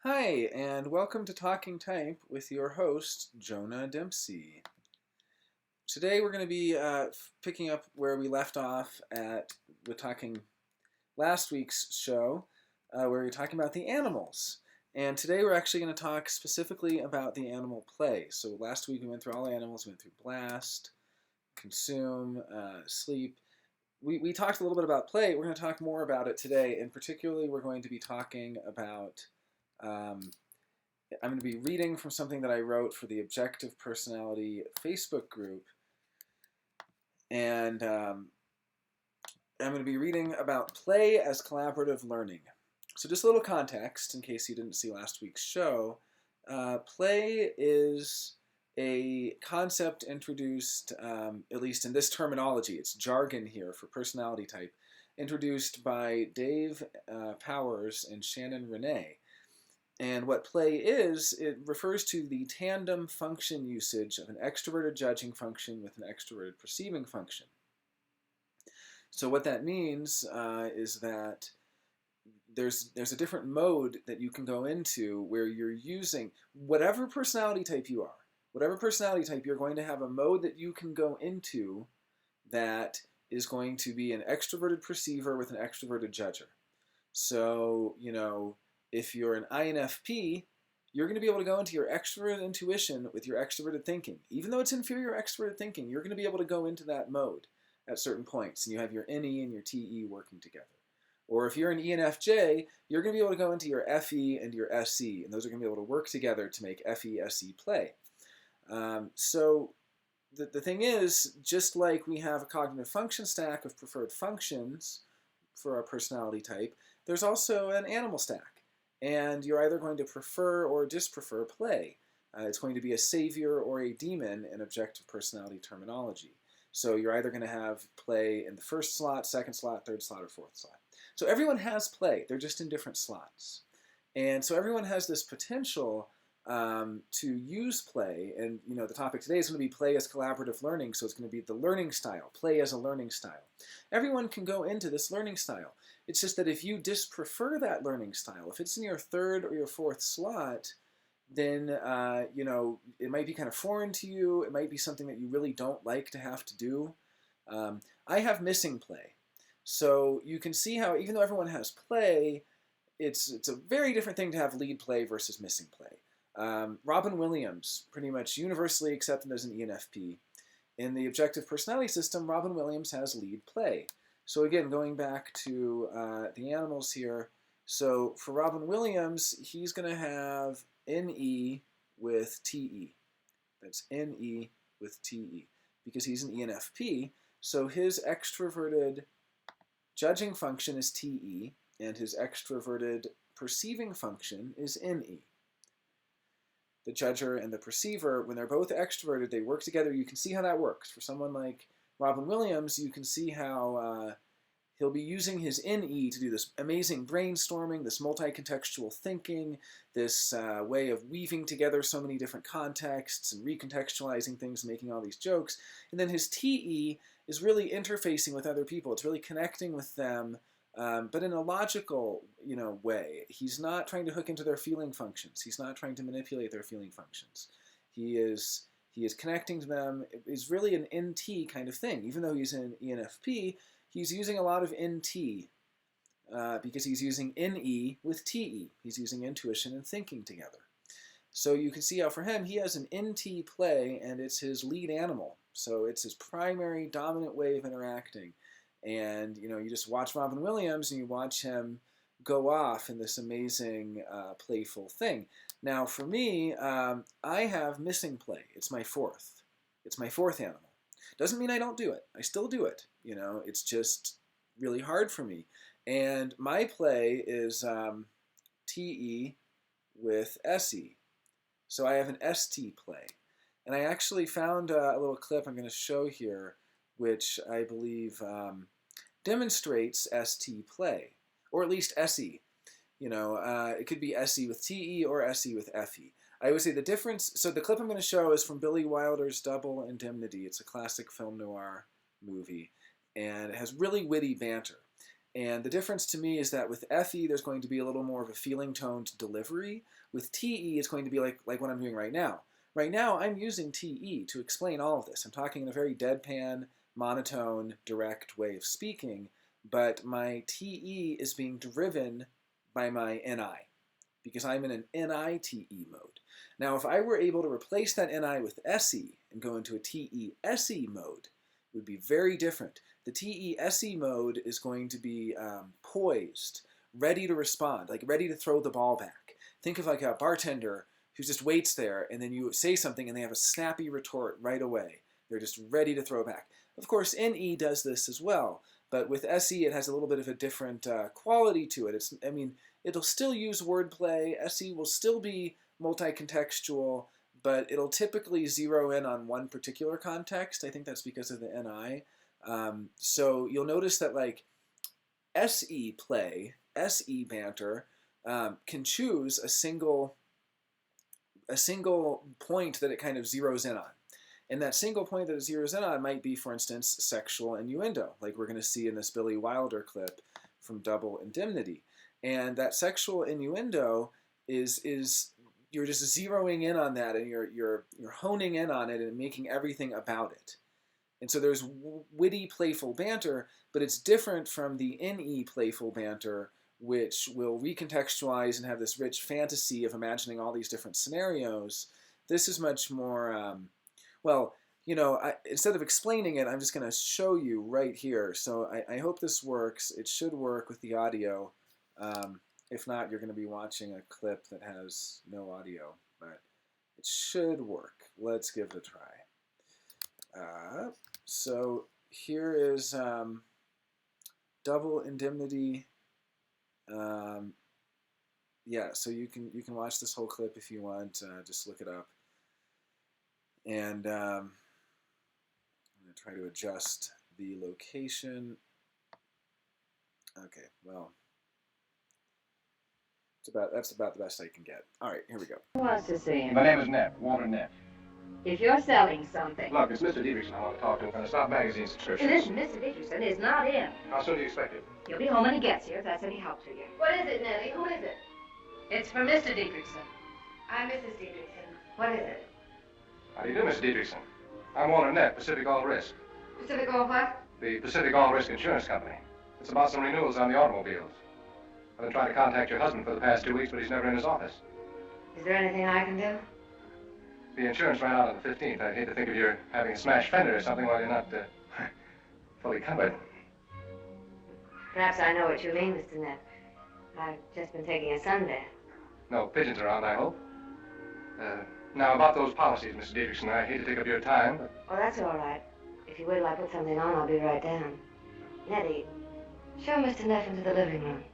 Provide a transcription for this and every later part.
Hi, and welcome to Talking Type with your host, Jonah Dempsey. Today we're going to be picking up where we left off with talking last week's show, where we were talking about the animals. And today we're actually going to talk specifically about the animal play. So last week we went through all the animals, we went through blast, consume, sleep. We talked a little bit about play. We're going to talk more about it today, and particularly we're going to be talking about um, I'm going to be reading from something that I wrote for the Objective Personality Facebook group, and I'm going to be reading about play as collaborative learning. So just a little context in case you didn't see last week's show. Play is a concept introduced, at least in this terminology, it's jargon here for personality type, introduced by Dave Powers and Shannon Renee. And what play is, it refers to the tandem function usage of an extroverted judging function with an extroverted perceiving function. So what that means is that there's a different mode that you can go into where you're using whatever personality type you are. Whatever personality type, you're going to have a mode that you can go into that is going to be an extroverted perceiver with an extroverted judger. So, if you're an INFP, you're going to be able to go into your extroverted intuition with your extroverted thinking. Even though it's inferior extroverted thinking, you're going to be able to go into that mode at certain points. And you have your NE and your TE working together. Or if you're an ENFJ, you're going to be able to go into your FE and your SE. And those are going to be able to work together to make FE, SE play. So the thing is, just like we have a cognitive function stack of preferred functions for our personality type, there's also an animal stack. And you're either going to prefer or disprefer play. It's going to be a savior or a demon in objective personality terminology. So you're either going to have play in the first slot, second slot, third slot, or fourth slot. So everyone has play. They're just in different slots. And so everyone has this potential to use play. And the topic today is going to be play as collaborative learning. So it's going to be the learning style, play as a learning style. Everyone can go into this learning style. It's just that if you disprefer that learning style, if it's in your third or your fourth slot, then it might be kind of foreign to you. It might be something that you really don't like to have to do. I have missing play. So you can see how even though everyone has play, it's a very different thing to have lead play versus missing play. Robin Williams, pretty much universally accepted as an ENFP. In the objective personality system, Robin Williams has lead play. So again, going back to the animals here, so for Robin Williams, he's going to have NE with TE. That's NE with TE because he's an ENFP. So his extroverted judging function is TE, and his extroverted perceiving function is NE. The judger and the perceiver, when they're both extroverted, they work together. You can see how that works. For someone like Robin Williams, you can see how he'll be using his NE to do this amazing brainstorming, this multi-contextual thinking, this way of weaving together so many different contexts and recontextualizing things, making all these jokes. And then his TE is really interfacing with other people. It's really connecting with them, but in a logical, way. He's not trying to hook into their feeling functions. He's not trying to manipulate their feeling functions. He is connecting to them. It's really an NT kind of thing. Even though he's an ENFP, he's using a lot of NT because he's using NE with TE. He's using intuition and thinking together. So you can see how for him, he has an NT play, and it's his lead animal. So it's his primary dominant way of interacting. And you just watch Robin Williams and you watch him go off in this amazing playful thing. Now for me, I have missing play. It's my fourth. It's my fourth animal. Doesn't mean I don't do it. I still do it. It's just really hard for me. And my play is TE with SE. So I have an ST play. And I actually found a little clip I'm going to show here, which I believe demonstrates ST play, or at least SE. It could be SE with TE or SE with FE. I would say the difference, so the clip I'm going to show is from Billy Wilder's Double Indemnity. It's a classic film noir movie, and it has really witty banter. And the difference to me is that with FE, there's going to be a little more of a feeling toned delivery. With TE, it's going to be like what I'm doing right now. Right now, I'm using TE to explain all of this. I'm talking in a very deadpan, monotone, direct way of speaking, but my TE is being driven by my NI, because I'm in an NI-TE mode. Now, if I were able to replace that NI with SE and go into a TE-SE mode, it would be very different. The TE-SE mode is going to be poised, ready to respond, like ready to throw the ball back. Think of like a bartender who just waits there, and then you say something and they have a snappy retort right away. They're just ready to throw back. Of course, NE does this as well, but with SE it has a little bit of a different quality to it. It'll still use wordplay. SE will still be multi-contextual, but it'll typically zero in on one particular context. I think that's because of the NI. So you'll notice that like SE play, SE banter, can choose a single point that it kind of zeroes in on. And that single point that it zeroes in on might be, for instance, sexual innuendo, like we're going to see in this Billy Wilder clip from Double Indemnity. And that sexual innuendo is you're just zeroing in on that, and you're honing in on it and making everything about it. And so there's witty, playful banter, but it's different from the NE playful banter, which will recontextualize and have this rich fantasy of imagining all these different scenarios. This is much more, instead of explaining it, I'm just going to show you right here. So I hope this works. It should work with the audio. If not, you're going to be watching a clip that has no audio, but it should work. Let's give it a try. So here is Double Indemnity. So you can watch this whole clip if you want. Just look it up. And I'm going to try to adjust the location. Okay, well, that's about the best I can get. All right, here we go. Who wants to see him? My name is Neff, Walter Neff. If you're selling something... Look, it's Mr. Dietrichson I want to talk to from the Stop Magazine subscription. Listen, Mr. Dietrichson is not in. How soon do you expect it? He'll be home when he gets here, if that's any help to you. What is it, Nellie? Who is it? It's for Mr. Dietrichson. I'm Mrs. Dietrichson. What is it? How do you do, Mr. Dietrichson? I'm Walter Neff, Pacific All Risk. Pacific All what? The Pacific All Risk Insurance Company. It's about some renewals on the automobiles. I've been trying to contact your husband for the past 2 weeks, but he's never in his office. Is there anything I can do? The insurance ran out on the 15th. I'd hate to think of you having a smashed fender or something while you're not fully covered. Perhaps I know what you mean, Mr. Neff. I've just been taking a sunbath. No pigeons around, I hope. Now, about those policies, Mr. Dietrichson, I hate to take up your time, but... Oh, that's all right. If you wait till I put something on, I'll be right down. Nettie, show Mr. Neff into the living room.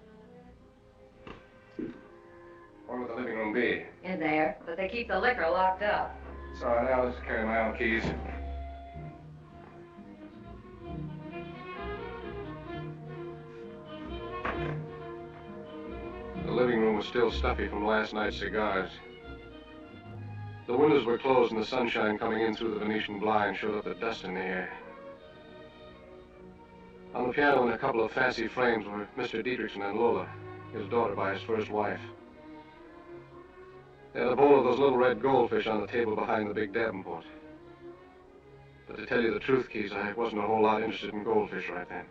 Where would the living room be? In there, but they keep the liquor locked up. It's all right, I'll just carry my own keys. The living room was still stuffy from last night's cigars. The windows were closed and the sunshine coming in through the Venetian blind showed up the dust in the air. On the piano in a couple of fancy frames were Mr. Dietrichson and Lola, his daughter by his first wife. They had a bowl of those little red goldfish on the table behind the big Davenport. But to tell you the truth, Keys, I wasn't a whole lot interested in goldfish right then.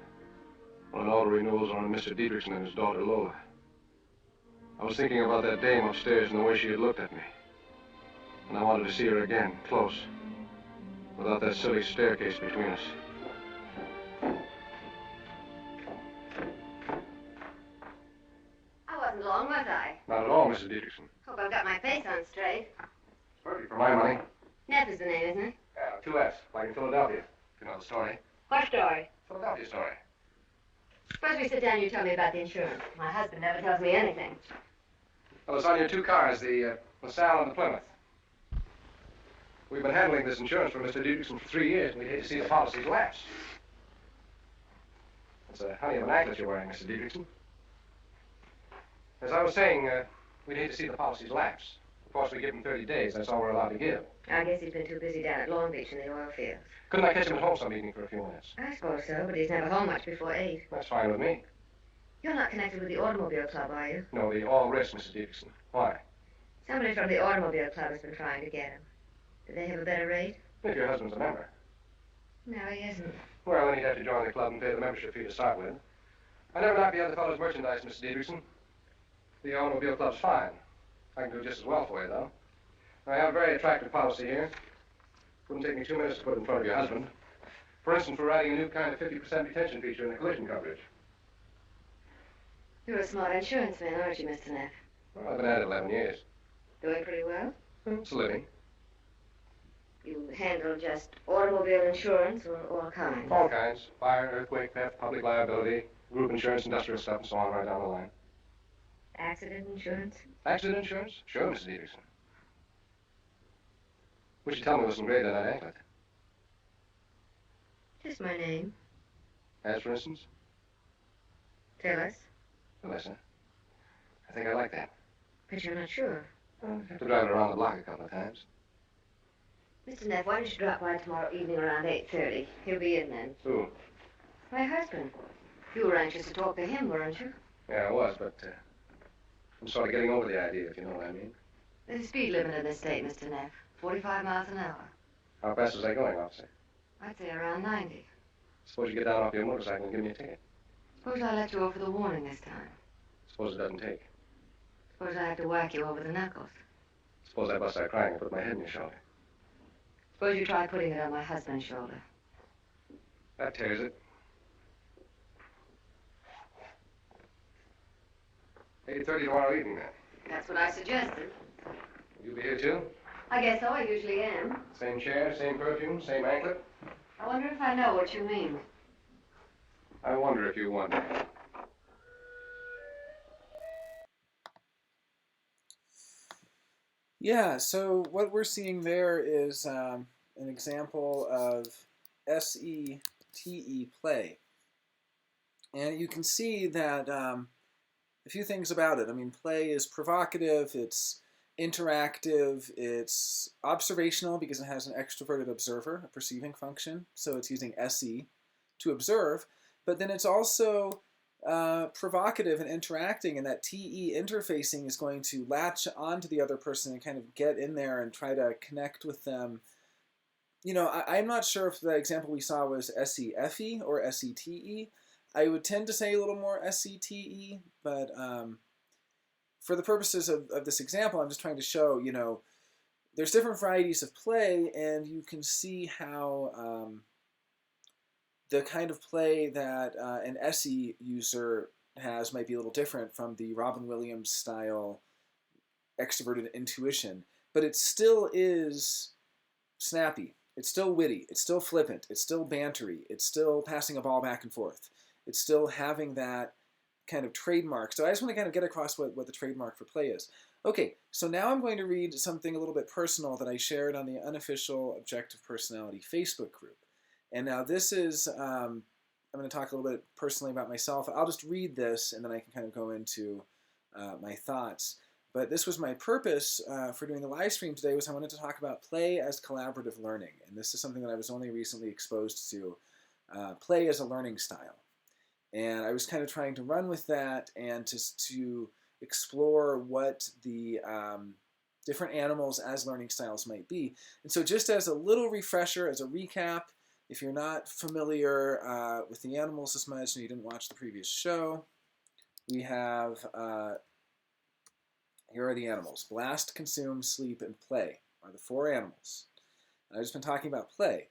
On auto renewals or on Mr. Dietrichson and his daughter Lola. I was thinking about that dame upstairs and the way she had looked at me. And I wanted to see her again, close, without that silly staircase between us. I wasn't long, was I? Not at all, Mrs. Dietrichson. Hope I've got my face on straight. Perfect for my money. Neff is the name, isn't it? Yeah, 2 F's, like in Philadelphia, if you know the story. What story? Philadelphia story. Suppose we sit down and you tell me about the insurance. My husband never tells me anything. Well, it's on your 2 cars, the LaSalle and the Plymouth. We've been handling this insurance for Mr. Dietrichson for 3 years, and we'd hate to see the policies lapse. It's a honey of an anklet you're wearing, Mr. Dietrichson. As I was saying, we'd hate to see the policies lapse. Of course, we give him 30 days. That's all we're allowed to give. I guess he's been too busy down at Long Beach in the oil fields. Couldn't I catch him at home some evening for a few minutes? I suppose so, but he's never home much before 8. That's fine with me. You're not connected with the automobile club, are you? No, the all risk, Mrs. Dickerson. Why? Somebody from the automobile club has been trying to get him. Do they have a better rate? If your husband's a member. No, he isn't. Well, then he'd have to join the club and pay the membership fee to start with. I never knocked the other fellow's merchandise, Mrs. Dickerson. The automobile club's fine. I can do just as well for you, though. I have a very attractive policy here. Wouldn't take me 2 minutes to put it in front of your husband. For instance, we're writing a new kind of 50% retention feature in the collision coverage. You're a smart insurance man, aren't you, Mr. Neff? Well, I've been at it 11 years. Doing pretty well? It's a living. You handle just automobile insurance or all kinds? All kinds. Fire, earthquake, theft, public liability, group insurance, industrial stuff, and so on right down the line. Accident insurance? Accident insurance? Sure, Mrs. Dickerson. What you tell me was engraved on that anklet. Just my name. As for instance? Tell us. Melissa. I think I like that. But you're not sure. Well, I have to drive it around the block a couple of times. Mr. Neff, why don't you drop by tomorrow evening around 8:30? He'll be in then. Who? My husband. You were anxious to talk to him, weren't you? Yeah, I was, but I'm sort of getting over the idea, if you know what I mean. There's a speed limit in this state, Mr. Neff. 45 miles an hour. How fast was I going, officer? I'd say around 90. Suppose you get down off your motorcycle and give me a ticket. Suppose I let you over the warning this time. Suppose it doesn't take. Suppose I have to whack you over the knuckles. Suppose I bust out crying and put my head in your shoulder. Suppose you try putting it on my husband's shoulder. That tears it. 8:30 tomorrow evening, then. That's what I suggested. You'll be here, too? I guess so. I usually am. Same chair, same perfume, same anklet? I wonder if I know what you mean. I wonder if you wonder. Yeah, so what we're seeing there is an example of SETE play. And you can see that a few things about it. I mean, play is provocative, it's interactive, it's observational because it has an extroverted observer, a perceiving function. So it's using SE to observe. But then it's also provocative and interacting, and that TE interfacing is going to latch onto the other person and kind of get in there and try to connect with them. You know, I'm not sure if the example we saw was SEFE or SETE. I would tend to say a little more SETE, but for the purposes of this example, I'm just trying to show, you know, there's different varieties of play, and you can see how the kind of play that an SE user has might be a little different from the Robin Williams style extroverted intuition, but it still is snappy, it's still witty, it's still flippant, it's still bantery, it's still passing a ball back and forth, it's still having that kind of trademark. So I just want to kind of get across what the trademark for play is. Okay, so now I'm going to read something a little bit personal that I shared on the unofficial Objective Personality Facebook group. And now this is, I'm going to talk a little bit personally about myself. I'll just read this and then I can kind of go into my thoughts. But this was my purpose for doing the live stream today, was I wanted to talk about play as collaborative learning. And this is something that I was only recently exposed to, play as a learning style. And I was kind of trying to run with that and to explore what the different animals as learning styles might be. And so just as a little refresher, as a recap, if you're not familiar with the animals as much and you didn't watch the previous show, we have, here are the animals. Blast, consume, sleep, and play are the four animals. And I've just been talking about play.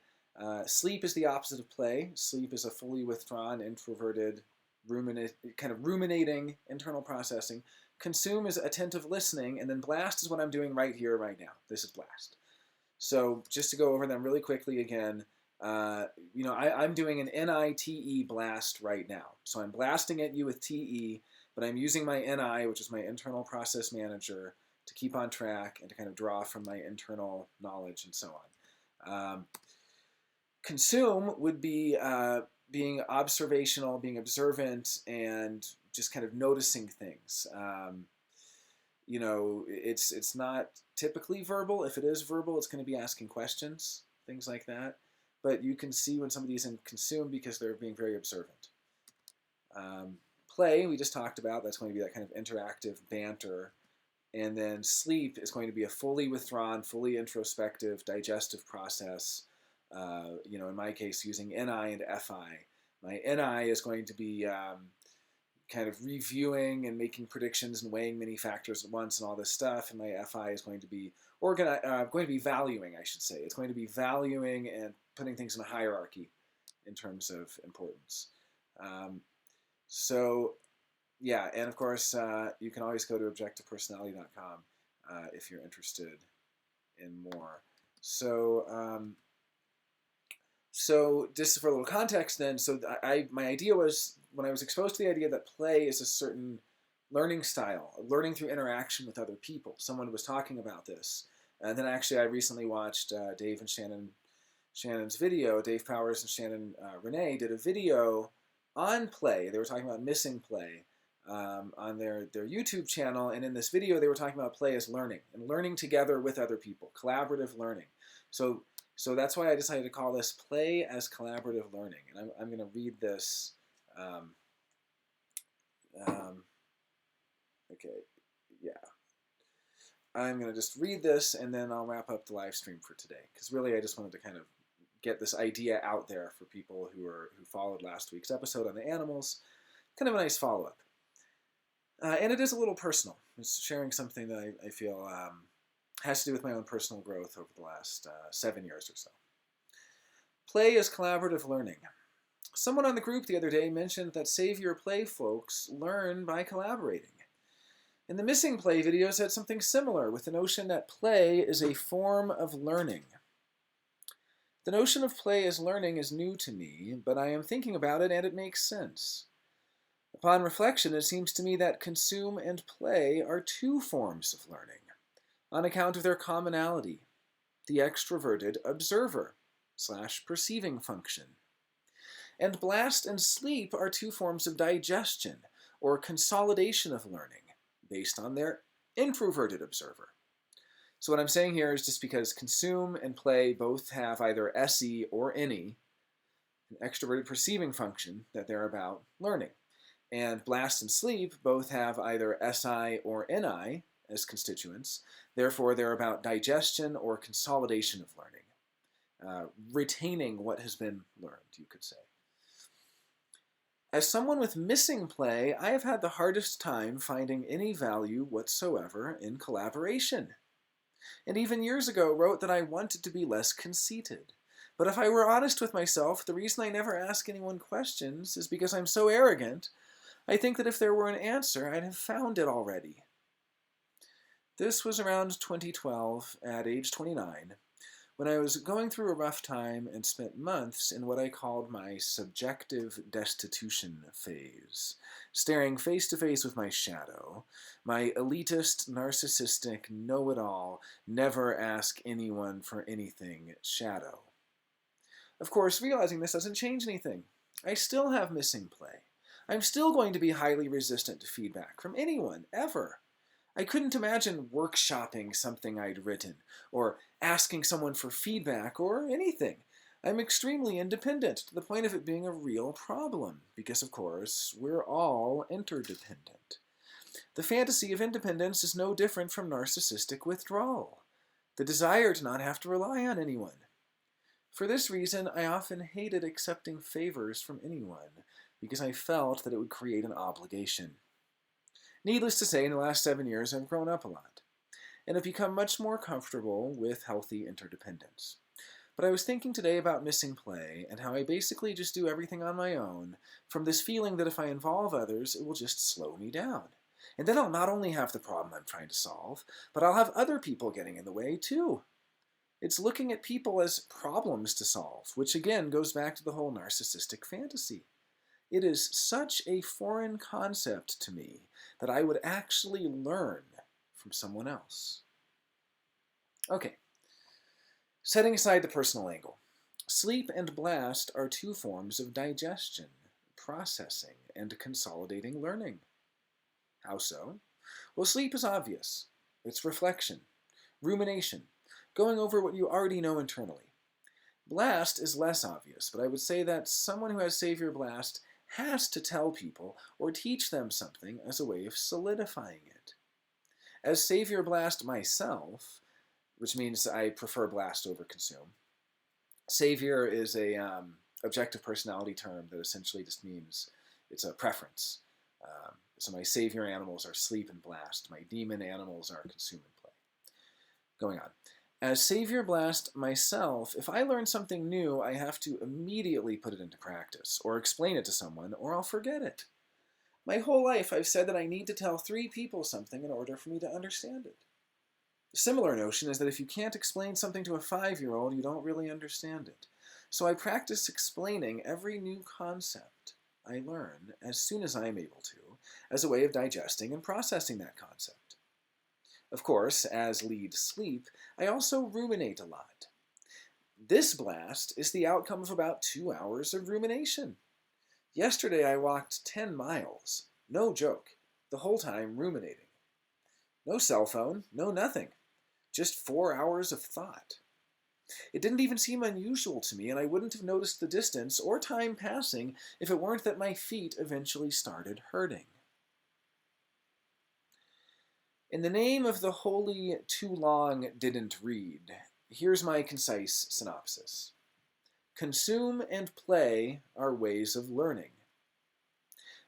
Sleep is the opposite of play. Sleep is a fully withdrawn, introverted, kind of ruminating internal processing. Consume is attentive listening, and then blast is what I'm doing right here, right now. This is blast. So just to go over them really quickly again, you know, I'm doing an NITE blast right now. So I'm blasting at you with TE, but I'm using my NI, which is my internal process manager, to keep on track and to kind of draw from my internal knowledge and so on. Consume would be being observational, being observant, and just kind of noticing things. You know, it's not typically verbal. If it is verbal, it's going to be asking questions, things like that. But you can see when somebody's in consume because they're being very observant. Play, we just talked about, that's going to be that kind of interactive banter. And then sleep is going to be a fully withdrawn, fully introspective, digestive process. In my case, using NI and FI. My NI is going to be kind of reviewing and making predictions and weighing many factors at once and all this stuff. And my FI is going to be valuing, I should say. It's going to be valuing and putting things in a hierarchy in terms of importance. Yeah, and of course, you can always go to objectivepersonality.com if you're interested in more. So just for a little context then, my idea was, when I was exposed to the idea that play is a certain learning style, learning through interaction with other people. Someone was talking about this. And then actually I recently watched Dave and Shannon's video. Dave Powers and Shannon Renee did a video on play. They were talking about missing play on their YouTube channel. And in this video, they were talking about play as learning and learning together with other people, collaborative learning. So that's why I decided to call this Play as Collaborative Learning. And I'm going to read this. Okay, yeah. I'm going to just read this, and then I'll wrap up the live stream for today. Because really, I just wanted to kind of get this idea out there for people who followed last week's episode on the animals. Kind of a nice follow-up. And it is a little personal. It's sharing something that I feel has to do with my own personal growth over the last 7 years or so. Play is collaborative learning. Someone on the group the other day mentioned that Save Your Play folks learn by collaborating. And the Missing Play video said something similar, with the notion that play is a form of learning. The notion of play as learning is new to me, but I am thinking about it and it makes sense. Upon reflection, it seems to me that consume and play are two forms of learning, on account of their commonality, the extroverted observer/perceiving function. And blast and sleep are two forms of digestion, or consolidation of learning, based on their introverted observer. So what I'm saying here is just because consume and play both have either SE or NE, an extroverted perceiving function, that they're about learning. And blast and sleep both have either SI or NI as constituents. Therefore, they're about digestion or consolidation of learning, retaining what has been learned, you could say. As someone with missing play, I have had the hardest time finding any value whatsoever in collaboration. And even years ago wrote that I wanted to be less conceited. But if I were honest with myself, the reason I never ask anyone questions is because I'm so arrogant. I think that if there were an answer, I'd have found it already. This was around 2012, at age 29, when I was going through a rough time and spent months in what I called my subjective destitution phase, staring face to face with my shadow, my elitist, narcissistic, know-it-all, never ask anyone for anything shadow. Of course, realizing this doesn't change anything. I still have missing play. I'm still going to be highly resistant to feedback from anyone, ever. I couldn't imagine workshopping something I'd written, or asking someone for feedback, or anything. I'm extremely independent, to the point of it being a real problem, because, of course, we're all interdependent. The fantasy of independence is no different from narcissistic withdrawal, the desire to not have to rely on anyone. For this reason, I often hated accepting favors from anyone, because I felt that it would create an obligation. Needless to say, in the last 7 years, I've grown up a lot, and have become much more comfortable with healthy interdependence. But I was thinking today about missing play, and how I basically just do everything on my own, from this feeling that if I involve others, it will just slow me down. And then I'll not only have the problem I'm trying to solve, but I'll have other people getting in the way too. It's looking at people as problems to solve, which again goes back to the whole narcissistic fantasy. It is such a foreign concept to me that I would actually learn from someone else. Okay, setting aside the personal angle, sleep and blast are two forms of digestion, processing, and consolidating learning. How so? Well, sleep is obvious. It's reflection, rumination, going over what you already know internally. Blast is less obvious, but I would say that someone who has Savior Blast has to tell people or teach them something as a way of solidifying it. As Savior Blast myself, which means I prefer blast over consume. Savior is a objective personality term that essentially just means it's a preference. So my savior animals are sleep and blast. My demon animals are consume and play. Going on. As Savior Blast myself, if I learn something new, I have to immediately put it into practice or explain it to someone or I'll forget it. My whole life I've said that I need to tell 3 people something in order for me to understand it. A similar notion is that if you can't explain something to a 5-year-old, you don't really understand it. So I practice explaining every new concept I learn as soon as I am able to, as a way of digesting and processing that concept. Of course, as lead sleep, I also ruminate a lot. This blast is the outcome of about 2 hours of rumination. Yesterday I walked 10 miles, no joke, the whole time ruminating. No cell phone, no nothing, just 4 hours of thought. It didn't even seem unusual to me, and I wouldn't have noticed the distance or time passing if it weren't that my feet eventually started hurting. In the name of the holy too long didn't read, here's my concise synopsis. Consume and play are ways of learning.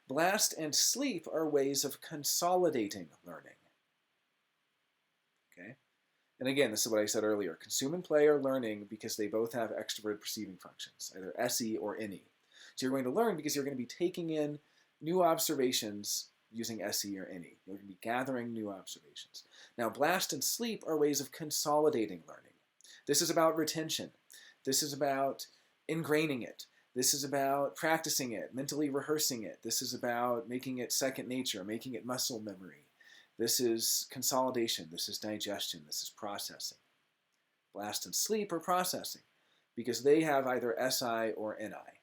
Blast and sleep are ways of consolidating learning. Okay? And again, this is what I said earlier. Consume and play are learning because they both have extroverted perceiving functions, either SE or NE. So you're going to learn because you're going to be taking in new observations using SE or NE. You're going to be gathering new observations. Now, blast and sleep are ways of consolidating learning. This is about retention. This is about ingraining it. This is about practicing it, mentally rehearsing it. This is about making it second nature, making it muscle memory. This is consolidation. This is digestion. This is processing. Blast and sleep are processing because they have either SI or NI.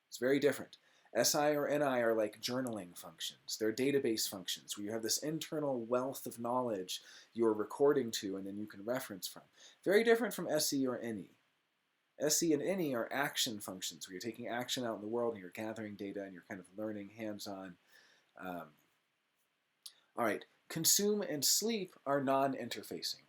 It's very different. SI or NI are like journaling functions. They're database functions where you have this internal wealth of knowledge you're recording to and then you can reference from. Very different from SE or NE. SE and NE are action functions where you're taking action out in the world and you're gathering data and you're kind of learning hands-on. All right, consume and sleep are non-interfacing.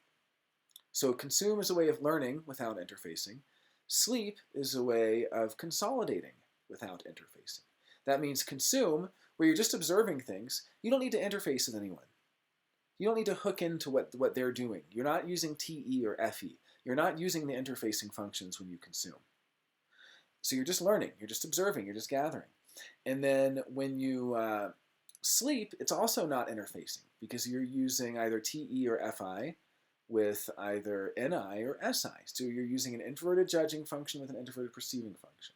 So consume is a way of learning without interfacing. Sleep is a way of consolidating without interfacing. That means consume, where you're just observing things, you don't need to interface with anyone. You don't need to hook into what they're doing. You're not using TE or FE. You're not using the interfacing functions when you consume. So you're just learning, you're just observing, you're just gathering. And then when you sleep, it's also not interfacing because you're using either TE or FI with either NI or SI. So you're using an introverted judging function with an introverted perceiving function.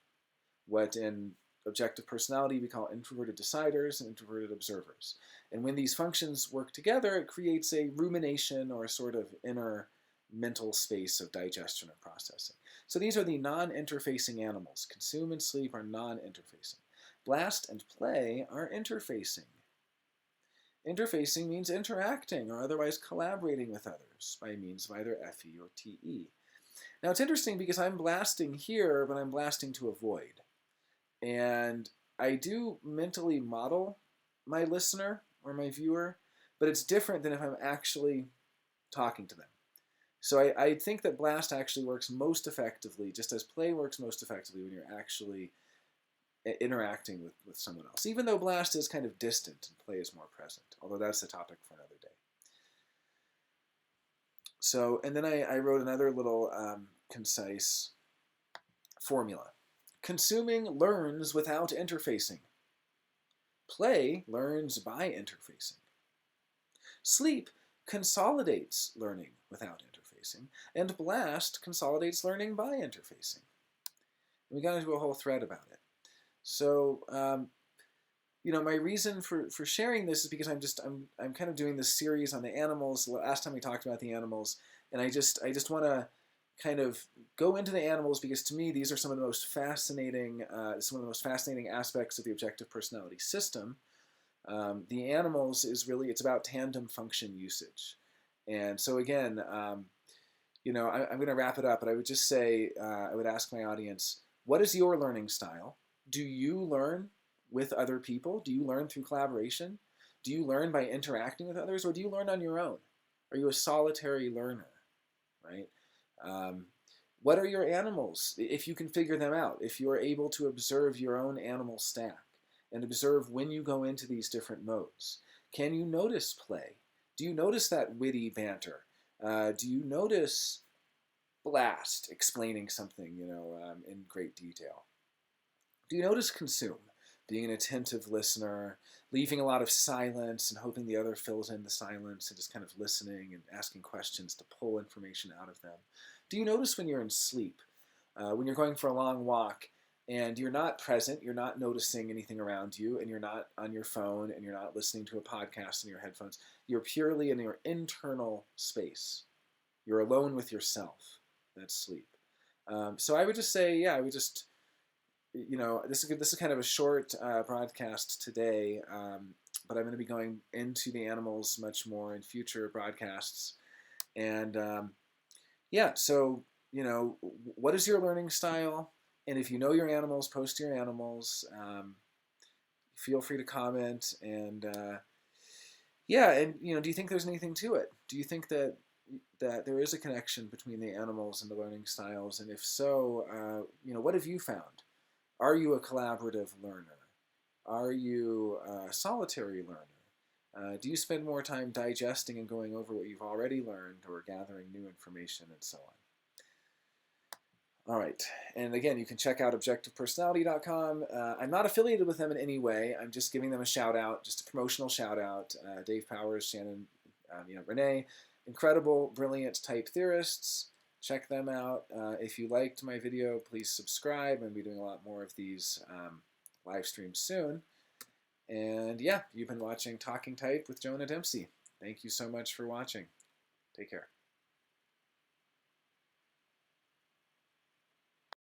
What in objective personality we call introverted deciders and introverted observers. And when these functions work together, it creates a rumination or a sort of inner mental space of digestion or processing. So these are the non-interfacing animals. Consume and sleep are non-interfacing. Blast and play are interfacing. Interfacing means interacting or otherwise collaborating with others by means of either FE or TE. Now it's interesting because I'm blasting here, but I'm blasting to avoid. And I do mentally model my listener or my viewer, but it's different than if I'm actually talking to them. So I think that blast actually works most effectively, just as play works most effectively when you're actually interacting with someone else. Even though blast is kind of distant and play is more present, although that's a topic for another day. So, and then I wrote another little concise formula. Consuming learns without interfacing. Play learns by interfacing. Sleep consolidates learning without interfacing, and blast consolidates learning by interfacing. And we got into a whole thread about it. So, my reason for sharing this is because I'm kind of doing this series on the animals. Last time we talked about the animals, and I just want to kind of go into the animals because to me these are some of the most fascinating aspects of the objective personality system. The animals is really, it's about tandem function usage. And so again, I'm going to wrap it up, but I would just say, I would ask my audience, what is your learning style? Do you learn with other people? Do you learn through collaboration? Do you learn by interacting with others, or do you learn on your own? Are you a solitary learner, right? What are your animals? If you can figure them out, if you're able to observe your own animal stack and observe when you go into these different modes, can you notice play? Do you notice that witty banter? Do you notice Blast explaining something, in great detail? Do you notice consume? Being an attentive listener, leaving a lot of silence and hoping the other fills in the silence and just kind of listening and asking questions to pull information out of them. Do you notice when you're in sleep, when you're going for a long walk and you're not present, you're not noticing anything around you, and you're not on your phone and you're not listening to a podcast in your headphones, you're purely in your internal space. You're alone with yourself. That's sleep. So I would just say, yeah, I would just, this is kind of a short broadcast today, but I'm going to be going into the animals much more in future broadcasts. And so, what is your learning style? And if you know your animals, post your animals. Feel free to comment. And do you think there's anything to it? Do you think that there is a connection between the animals and the learning styles? And if so, what have you found? Are you a collaborative learner? Are you a solitary learner? Do you spend more time digesting and going over what you've already learned, or gathering new information, and so on? All right. And again, you can check out objectivepersonality.com. I'm not affiliated with them in any way. I'm just giving them a shout out, just a promotional shout out. Dave Powers, Shannon, Renee, incredible, brilliant type theorists. Check them out. If you liked my video, please subscribe. I'm going to be doing a lot more of these live streams soon. And yeah, you've been watching Talking Type with Jonah Dempsey. Thank you so much for watching. Take care.